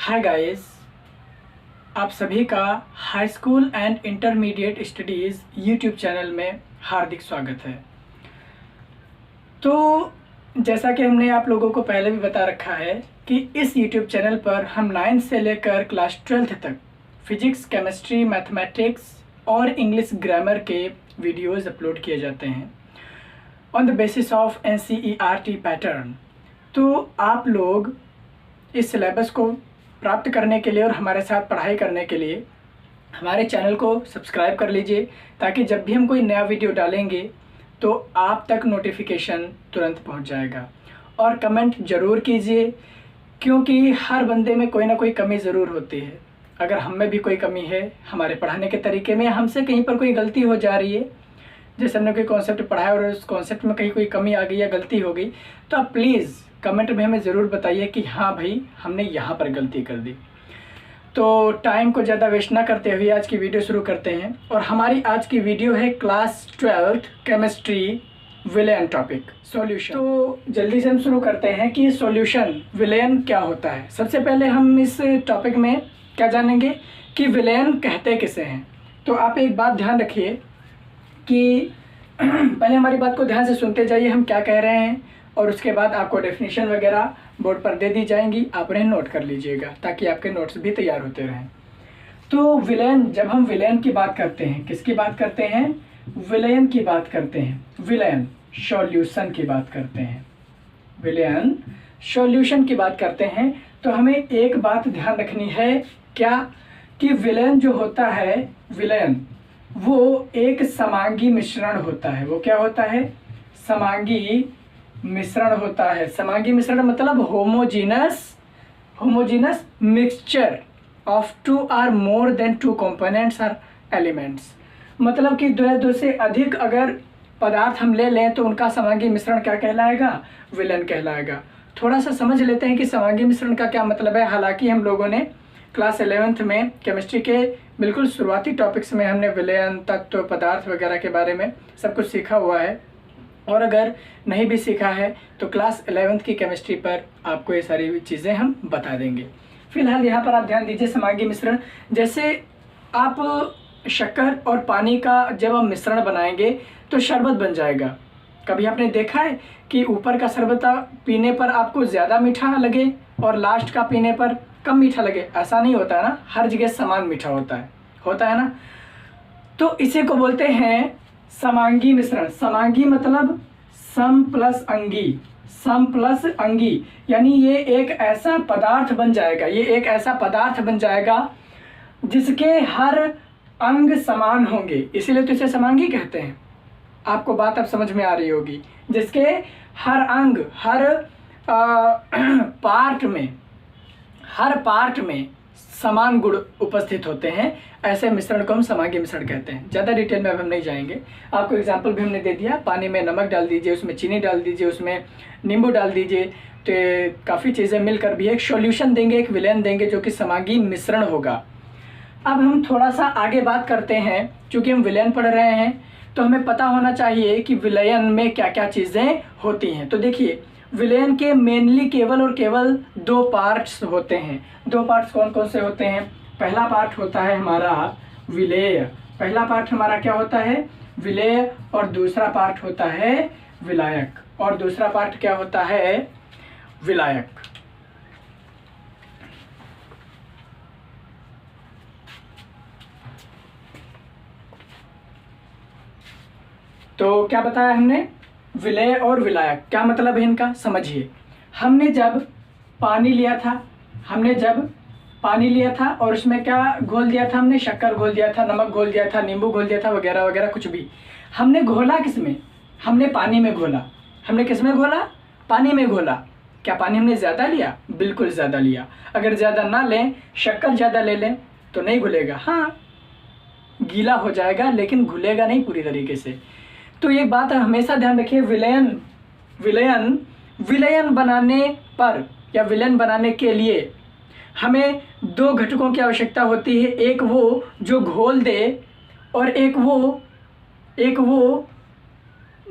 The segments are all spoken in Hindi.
हाय गाइस, आप सभी का high school and intermediate studies YouTube channel में हार्दिक स्वागत है। तो जैसा कि हमने आप लोगों को पहले भी बता रखा है कि इस यूट्यूब चैनल पर हम 9th से लेकर क्लास 12th तक फिजिक्स, केमिस्ट्री, मैथमेटिक्स और इंग्लिश ग्रामर के वीडियोज़ अपलोड किए जाते हैं on the basis of NCERT pattern. तो आप लोग इस सिलेबस को प्राप्त करने के लिए और हमारे साथ पढ़ाई करने के लिए हमारे चैनल को सब्सक्राइब कर लीजिए, ताकि जब भी हम कोई नया वीडियो डालेंगे तो आप तक नोटिफिकेशन तुरंत पहुंच जाएगा। और कमेंट ज़रूर कीजिए, क्योंकि हर बंदे में कोई ना कोई कमी ज़रूर होती है। अगर हम में भी कोई कमी है हमारे पढ़ाने के तरीके में, हमसे कहीं पर कोई गलती हो जा रही है, जैसे हमने कोई कॉन्सेप्ट पढ़ाया और उस कॉन्सेप्ट में कहीं कोई कमी आ गई या गलती हो गई, तो आप प्लीज़ कमेंट में हमें ज़रूर बताइए कि हाँ भाई हमने यहाँ पर गलती कर दी। तो टाइम को ज़्यादा वेस्ट ना करते हुए आज की वीडियो शुरू करते हैं। और हमारी आज की वीडियो है class 12th chemistry villain topic solution. तो जल्दी से हम शुरू करते हैं कि सॉल्यूशन विलेन क्या होता है। सबसे पहले हम इस टॉपिक में क्या जानेंगे कि विलेन कहते किसे हैं। तो आप एक बात ध्यान रखिए कि पहले हमारी बात को ध्यान से सुनते जाइए, हम क्या कह रहे हैं, और उसके बाद आपको डेफिनेशन वगैरह बोर्ड पर दे दी जाएंगी, आप उन्हें नोट कर लीजिएगा ताकि आपके नोट्स भी तैयार होते रहें। तो विलेन, जब हम विलेन की बात करते हैं, किसकी बात करते हैं? विलेन की बात करते हैं। विलेन सॉल्यूशन की बात करते हैं। विलेन सॉल्यूशन की बात करते हैं तो हमें एक बात ध्यान रखनी है, क्या कि विलेन जो होता है, विलेन वो एक समांगी मिश्रण होता है। वो क्या होता है? समांगी मिश्रण होता है। समांगी मिश्रण मतलब homogeneous mixture of two or more than two components or elements. मतलब कि दो से अधिक अगर पदार्थ हम ले लें तो उनका समांगी मिश्रण क्या कहलाएगा? विलेन कहलाएगा। थोड़ा सा समझ लेते हैं कि समांगी मिश्रण का क्या मतलब है। हालांकि हम लोगों ने क्लास 11th में केमिस्ट्री के बिल्कुल शुरुआती टॉपिक्स में हमने विलेन, तत्व, पदार्थ वगैरह के बारे में सब कुछ सीखा हुआ है, और अगर नहीं भी सीखा है तो क्लास 11th की केमिस्ट्री पर आपको ये सारी चीज़ें हम बता देंगे। फिलहाल यहाँ पर आप ध्यान दीजिए, समांगी मिश्रण, जैसे आप शक्कर और पानी का जब हम मिश्रण बनाएंगे तो शरबत बन जाएगा। कभी आपने देखा है कि ऊपर का शरबत पीने पर आपको ज़्यादा मीठा लगे और लास्ट का पीने पर कम मीठा लगे? ऐसा नहीं होता है ना, हर जगह समान मीठा होता है ना। तो इसे को बोलते हैं समांगी मिश्रण। समांगी मतलब सम प्लस अंगी, सम प्लस अंगी, यानी ये एक ऐसा पदार्थ बन जाएगा जिसके हर अंग समान होंगे, इसीलिए तो इसे समांगी कहते हैं। आपको बात अब समझ में आ रही होगी। जिसके हर अंग, हर पार्ट में समान गुण उपस्थित होते हैं, ऐसे मिश्रण को हम समांगी मिश्रण कहते हैं। ज़्यादा डिटेल में अब हम नहीं जाएंगे। आपको एग्जांपल भी हमने दे दिया, पानी में नमक डाल दीजिए, उसमें चीनी डाल दीजिए, उसमें नींबू डाल दीजिए, तो काफ़ी चीज़ें मिलकर भी एक सॉल्यूशन देंगे, एक विलेन देंगे जो कि समांगी मिश्रण होगा। अब हम थोड़ा सा आगे बात करते हैं। चूँकि हम विलेन पढ़ रहे हैं तो हमें पता होना चाहिए कि विलेन में क्या क्या चीज़ें होती हैं। तो देखिए, विलेन के मेनली केवल 2 पार्ट्स होते हैं। 2 पार्ट्स कौन कौन से होते हैं? पहला पार्ट होता है हमारा विलेय। पहला पार्ट हमारा क्या होता है? विलेय। और दूसरा पार्ट होता है विलायक। और दूसरा पार्ट क्या होता है? विलायक। तो क्या बताया हमने? विलेय और विलायक। क्या मतलब है इनका? समझिए, हमने जब पानी लिया था और उसमें क्या घोल दिया था? हमने शक्कर घोल दिया था, नमक घोल दिया था, नींबू घोल दिया था, वगैरह वगैरह कुछ भी। हमने घोला किसमें? हमने पानी में घोला। हमने किस में घोला? पानी में घोला। क्या पानी हमने ज़्यादा लिया? बिल्कुल ज़्यादा लिया। अगर ज़्यादा ना लें, शक्कर ज़्यादा ले लें तो नहीं घुलेगा। हाँ, गीला हो जाएगा लेकिन घुलेगा नहीं पूरी तरीके से। तो ये बात हमेशा ध्यान रखिए, विलेन बनाने पर या विलेन बनाने के लिए हमें 2 घटकों की आवश्यकता होती है। एक वो जो घोल दे और एक वो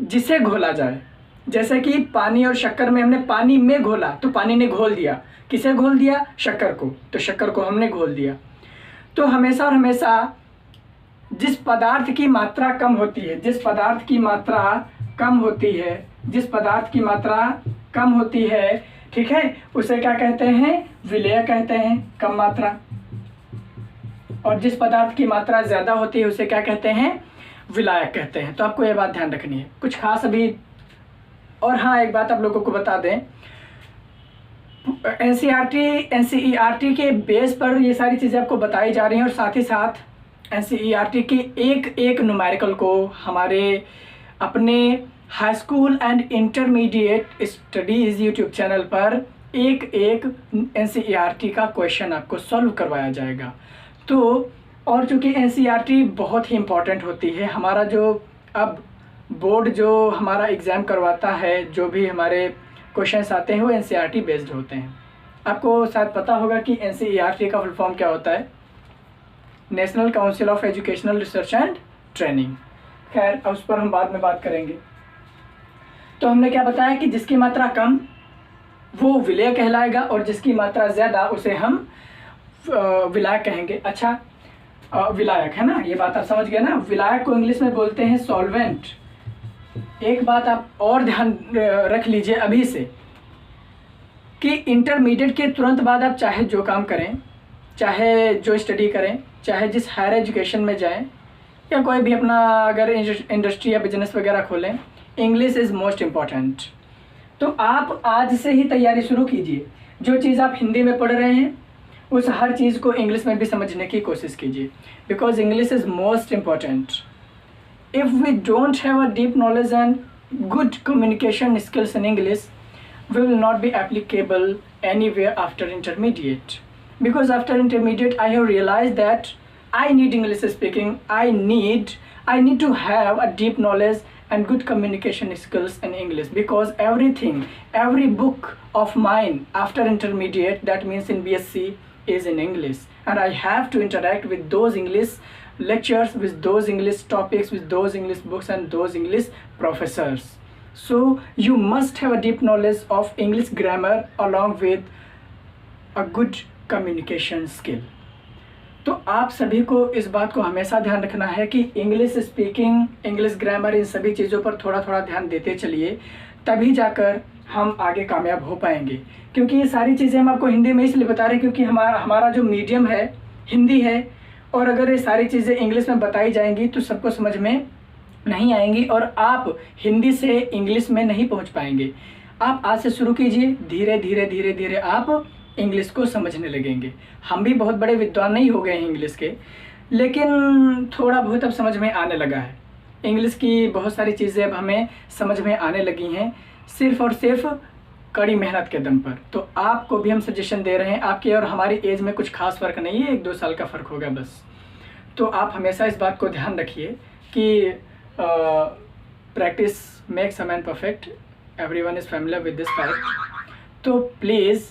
जिसे घोला जाए। जैसे कि पानी और शक्कर में हमने पानी में घोला तो पानी ने घोल दिया, किसे घोल दिया? शक्कर को, तो शक्कर को हमने घोल दिया। तो हमेशा और हमेशा जिस पदार्थ की मात्रा कम होती है, जिस पदार्थ की मात्रा कम होती है, जिस पदार्थ की मात्रा कम होती है, ठीक है, उसे क्या कहते हैं? विलेय कहते हैं, कम मात्रा। और जिस पदार्थ की मात्रा ज़्यादा होती है उसे क्या कहते हैं? विलायक कहते हैं। तो आपको ये बात ध्यान रखनी है, कुछ खास अभी। और हाँ, एक बात आप लोगों को बता दें, एनसीईआरटी के बेस पर ये सारी चीज़ें आपको बताई जा रही हैं, और साथ ही साथ एनसीईआरटी के एक न्यूमेरिकल को हमारे अपने high school and intermediate studies YouTube channel पर एक एनसीईआरटी का क्वेश्चन आपको सॉल्व करवाया जाएगा। तो और चूँकि एनसीईआरटी बहुत ही इम्पॉर्टेंट होती है, हमारा जो अब बोर्ड जो हमारा एग्ज़ाम करवाता है, जो भी हमारे क्वेश्चंस आते हैं वो एनसीईआरटी बेस्ड होते हैं। आपको शायद पता होगा कि एनसीईआरटी का फुल फॉर्म क्या होता है? National council of educational research and training. खैर, उस पर हम बाद में बात करेंगे। तो हमने क्या बताया कि जिसकी मात्रा कम वो विलेय कहलाएगा, और जिसकी मात्रा ज़्यादा उसे हम विलायक कहेंगे। अच्छा, विलायक है ना, ये बात आप समझ गए ना। विलायक को इंग्लिश में बोलते हैं सॉल्वेंट। एक बात आप और ध्यान रख लीजिए अभी से, कि इंटरमीडिएट के तुरंत बाद आप चाहे जो काम करें, चाहे जो स्टडी करें, चाहे जिस हायर एजुकेशन में जाएं, या कोई भी अपना अगर इंडस्ट्री या बिजनेस वगैरह खोलें, इंग्लिश इज़ मोस्ट इम्पॉर्टेंट। तो आप आज से ही तैयारी शुरू कीजिए। जो चीज़ आप हिंदी में पढ़ रहे हैं उस हर चीज़ को इंग्लिश में भी समझने की कोशिश कीजिए, because English is most important. If we don't have a deep knowledge and good communication skills in English, we will not be applicable anywhere after intermediate. Because after intermediate, I have realized that I need English speaking. I need to have a deep knowledge and good communication skills in English. Because every book of mine after intermediate, that means in BSc, is in English, and I have to interact with those English lectures, with those English topics, with those English books and those English professors. So you must have a deep knowledge of English grammar along with a good communication skill. तो आप सभी को इस बात को हमेशा ध्यान रखना है कि इंग्लिश स्पीकिंग, इंग्लिश ग्रामर, इन सभी चीज़ों पर थोड़ा थोड़ा ध्यान देते चलिए, तभी जाकर हम आगे कामयाब हो पाएंगे। क्योंकि ये सारी चीज़ें हम आपको हिंदी में इसलिए बता रहे हैं क्योंकि हमारा जो मीडियम है हिंदी है, और अगर ये सारी चीज़ें इंग्लिश में बताई जाएंगी तो सबको समझ में नहीं आएंगी, और आप हिंदी से इंग्लिश में नहीं पहुंच पाएंगे। आप आज से शुरू कीजिए, धीरे धीरे धीरे धीरे आप इंग्लिश को समझने लगेंगे। हम भी बहुत बड़े विद्वान नहीं हो गए हैं इंग्लिश के, लेकिन थोड़ा बहुत अब समझ में आने लगा है। इंग्लिश की बहुत सारी चीज़ें अब हमें समझ में आने लगी हैं, सिर्फ़ और सिर्फ कड़ी मेहनत के दम पर। तो आपको भी हम सजेशन दे रहे हैं, आपकी और हमारी एज में कुछ खास फ़र्क नहीं है, 1-2 साल का फ़र्क होगा बस। तो आप हमेशा इस बात को ध्यान रखिए कि practice makes a man perfect, everyone is familiar with this fact. तो प्लीज़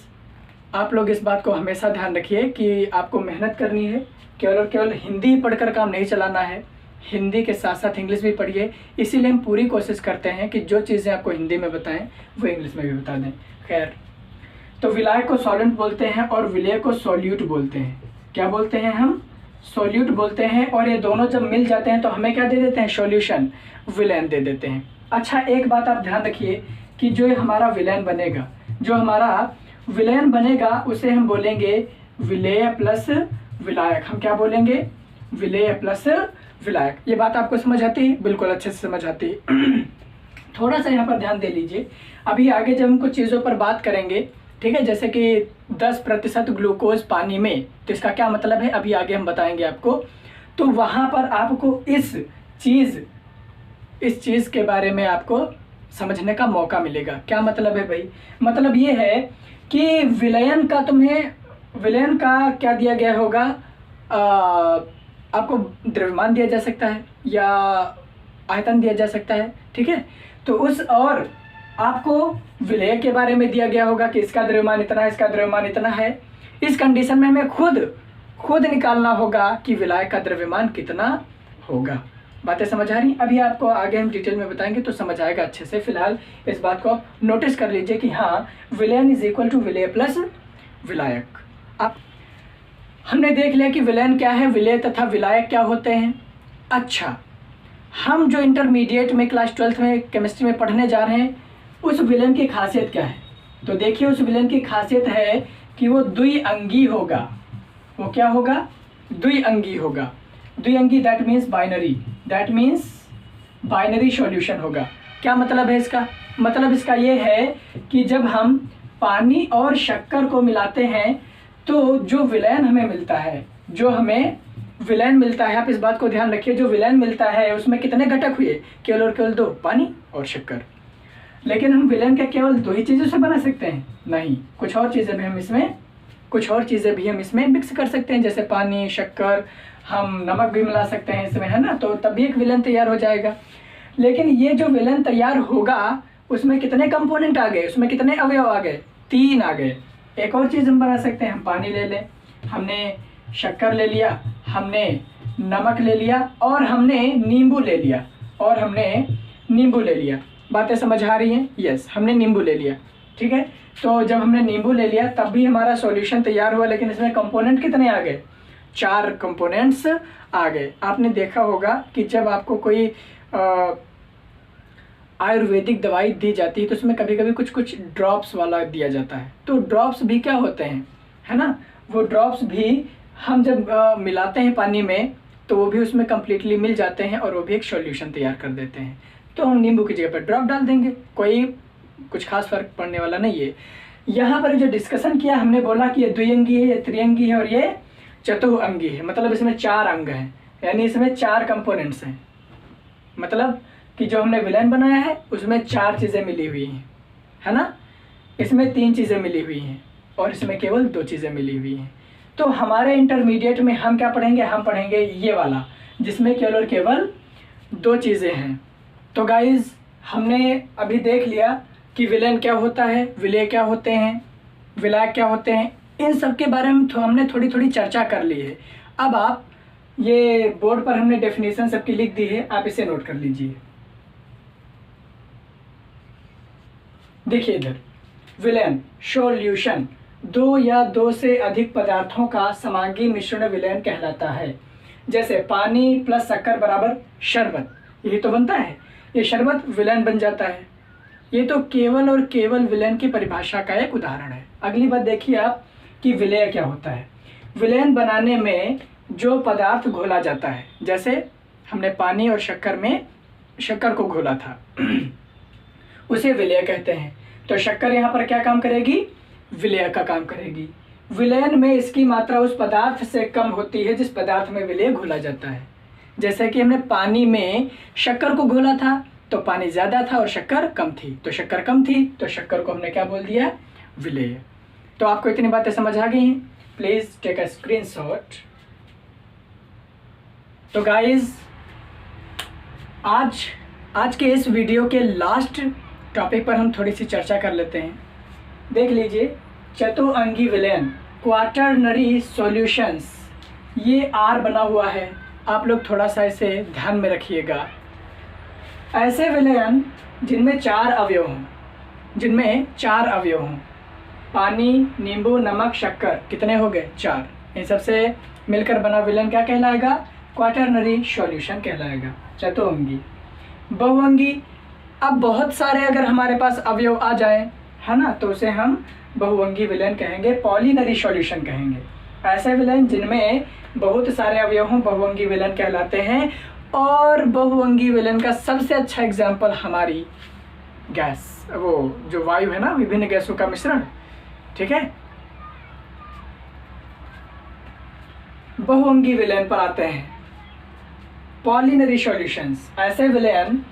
आप लोग इस बात को हमेशा ध्यान रखिए कि आपको मेहनत करनी है, केवल और केवल हिंदी पढ़कर काम नहीं चलाना है, हिंदी के साथ साथ इंग्लिश भी पढ़िए। इसीलिए हम पूरी कोशिश करते हैं कि जो चीज़ें आपको हिंदी में बताएं वो इंग्लिश में भी बता दें। खैर, तो विलायक को सॉल्वेंट बोलते हैं और विलेय को सॉल्यूट बोलते हैं। क्या बोलते हैं हम? सॉल्यूट बोलते हैं। और ये दोनों जब मिल जाते हैं तो हमें क्या दे देते हैं? सॉल्यूशन, विलेन दे देते हैं। अच्छा, एक बात आप ध्यान रखिए कि जो हमारा विलेन बनेगा, उसे हम बोलेंगे विलेय प्लस विलायक। हम क्या बोलेंगे? विलेय प्लस विलायक। ये बात आपको समझ आती है? बिल्कुल अच्छे से समझ आती है। थोड़ा सा यहाँ पर ध्यान दे लीजिए। अभी आगे जब हम कुछ चीज़ों पर बात करेंगे, ठीक है, जैसे कि 10% ग्लूकोज पानी में, तो इसका क्या मतलब है अभी आगे हम बताएंगे आपको। तो वहाँ पर आपको इस चीज़ के बारे में आपको समझने का मौका मिलेगा। क्या मतलब है भाई? मतलब ये है कि विलयन का क्या दिया गया होगा, आपको द्रव्यमान दिया जा सकता है या आयतन दिया जा सकता है, ठीक है। तो और आपको विलेय के बारे में दिया गया होगा कि इसका द्रव्यमान इतना है, इसका द्रव्यमान इतना है। इस कंडीशन में हमें खुद निकालना होगा कि विलायक का द्रव्यमान कितना होगा। बातें समझ आ रही? अभी आपको आगे हम डिटेल में बताएंगे तो समझ आएगा अच्छे से। फिलहाल इस बात को आप नोटिस कर लीजिए कि हाँ, विलेन इज इक्वल टू विलेय प्लस विलायक। आप हमने देख लिया कि विलेन क्या है, विलेय तथा विलायक क्या होते हैं। अच्छा, हम जो इंटरमीडिएट में क्लास 12th में केमिस्ट्री में पढ़ने जा रहे हैं, उस विलेन की खासियत क्या है? तो देखिए, उस विलेन की खासियत है कि वो द्विअंगी होगा। वो क्या होगा? द्विअंगी होगा। द्विअंगी that means binary, that means binary solution होगा। क्या मतलब है इसका? मतलब इसका ये है कि जब हम पानी और शक्कर को मिलाते हैं तो जो विलेन हमें मिलता है, जो हमें विलेन मिलता है, आप इस बात को ध्यान रखिए, जो विलेन मिलता है उसमें कितने घटक हुए? केवल और केवल 2, पानी और शक्कर। लेकिन हम विलेन क्या केवल 2 ही चीज़ों से बना सकते हैं? नहीं, कुछ और चीज़ें भी हम इसमें मिक्स कर सकते हैं, जैसे पानी, शक्कर, हम नमक भी मिला सकते हैं इसमें, है ना? तो तब भी एक विलेन तैयार हो जाएगा। लेकिन ये जो विलेन तैयार होगा उसमें कितने कंपोनेंट आ गए, उसमें कितने अवयव आ गए? 3 आ गए। एक और चीज़ हम बना सकते हैं, हम पानी ले लें, हमने शक्कर ले लिया, हमने नमक ले लिया और हमने नींबू ले लिया। बातें समझ आ रही हैं? यस, हमने नींबू ले लिया। ठीक है, तो जब हमने नींबू ले लिया तब भी हमारा सॉल्यूशन तैयार हुआ, लेकिन इसमें कंपोनेंट कितने आ गए? 4 कंपोनेंट्स आ गए। आपने देखा होगा कि जब आपको कोई आयुर्वेदिक दवाई दी जाती है तो उसमें कभी कभी कुछ ड्रॉप्स वाला दिया जाता है। तो ड्रॉप्स भी क्या होते हैं, है ना? वो ड्रॉप्स भी हम जब मिलाते हैं पानी में तो वो भी उसमें कम्प्लीटली मिल जाते हैं और वो भी एक सॉल्यूशन तैयार कर देते हैं। तो हम नींबू की जगह पर ड्रॉप डाल देंगे, कोई कुछ खास फर्क पड़ने वाला नहीं है। यहाँ पर जो डिस्कशन किया, हमने बोला कि ये द्विअंगी है, ये त्रिअंगी है और ये चतुअंगी है। मतलब इसमें 4 अंग हैं, यानी इसमें 4 कंपोनेंट्स हैं। मतलब कि जो हमने विलेन बनाया है उसमें 4 चीज़ें मिली हुई हैं, है ना? इसमें 3 चीज़ें मिली हुई हैं और इसमें केवल 2 चीज़ें मिली हुई हैं। तो हमारे इंटरमीडिएट में हम क्या पढ़ेंगे? हम पढ़ेंगे ये वाला, जिसमें केवल और केवल 2 चीज़ें हैं। तो गाइज, हमने अभी देख लिया कि विलेन क्या होता है, विलेय क्या होते हैं, विलायक क्या होते हैं। इन सब के बारे में हमने थोड़ी थोड़ी चर्चा कर ली है। अब आप ये बोर्ड पर हमने डेफिनेशन सबकी लिख दी है, आप इसे नोट कर लीजिए। देखिए इधर, विलेन सॉल्यूशन, 2 या 2 से अधिक पदार्थों का समांगी मिश्रण विलेन कहलाता है। जैसे पानी प्लस शक्कर बराबर शरबत, यही तो बनता है। ये शरबत विलेन बन जाता है। ये तो केवल और केवल विलेन की परिभाषा का एक उदाहरण है। अगली बात देखिए आप कि विलेय क्या होता है। विलेन बनाने में जो पदार्थ घोला जाता है, जैसे हमने पानी और शक्कर में शक्कर को घोला था उसे विलेय कहते हैं। तो शक्कर यहाँ पर क्या काम करेगी? विलेय का काम करेगी। विलेयन में इसकी मात्रा उस पदार्थ से कम होती है जिस पदार्थ में विलेय घोला जाता है। जैसे कि हमने पानी में शक्कर को घोला था तो पानी ज़्यादा था और शक्कर कम थी, तो शक्कर कम थी तो शक्कर को हमने क्या बोल दिया? विलेय। तो आपको इतनी बातें समझ आ गई हैं? Please take a screenshot. तो गाइज, आज के इस वीडियो के लास्ट टॉपिक पर हम थोड़ी सी चर्चा कर लेते हैं। देख लीजिए, चतुअंगी विलेन, क्वाटरनरी सॉल्यूशंस, ये आर बना हुआ है, आप लोग थोड़ा सा इसे ध्यान में रखिएगा। ऐसे विलेन जिनमें 4 अवयव हों, पानी, नींबू, नमक, शक्कर, कितने हो गए? 4। इन सबसे मिलकर बना विलेन क्या कहलाएगा? क्वाटरनरी सॉल्यूशन कहलाएगा, चतुअंगी। बहुअंगी, अब बहुत सारे अगर हमारे पास अवयव आ जाए, है ना, तो उसे हम बहुअंगी विलेन कहेंगे, पॉलीनरी सॉल्यूशन कहेंगे। ऐसे विलेन जिनमें बहुत सारे अवयव हों बहुअंगी विलेन कहलाते हैं। और बहुअंगी विलेन का सबसे अच्छा एग्जाम्पल हमारी गैस, वो जो वायु है ना, विभिन्न गैसों का मिश्रण, ठीक है। बहुअंगी विलेन पर आते हैं, पॉलीनरी सॉल्यूशंस, ऐसे विलेन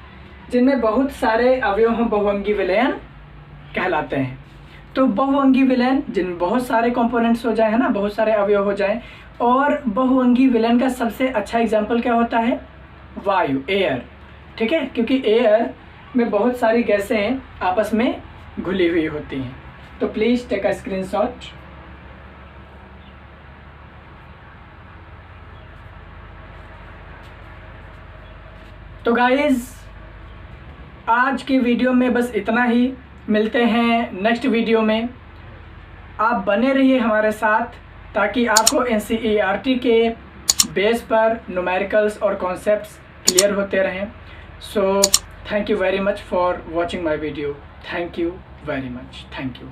जिनमें बहुत सारे अवयव हों बहुअंगी विलेन कहलाते हैं। तो बहुअंगी विलेन जिनमें बहुत सारे कंपोनेंट्स हो जाए, है ना, बहुत सारे अवयव हो जाए। और बहुअंगी विलेन का सबसे अच्छा एग्जाम्पल क्या होता है? वायु, एयर, ठीक है, क्योंकि एयर में बहुत सारी गैसें आपस में घुली हुई होती हैं। तो प्लीज़ टेक अ स्क्रीनशॉट। तो गाइज़ आज की वीडियो में बस इतना ही। मिलते हैं नेक्स्ट वीडियो में। आप बने रहिए हमारे साथ ताकि आपको NCERT के बेस पर न्यूमेरिकल्स और कॉन्सेप्ट्स क्लियर होते रहें। So thank you very much for watching my video. Thank you very much. Thank you.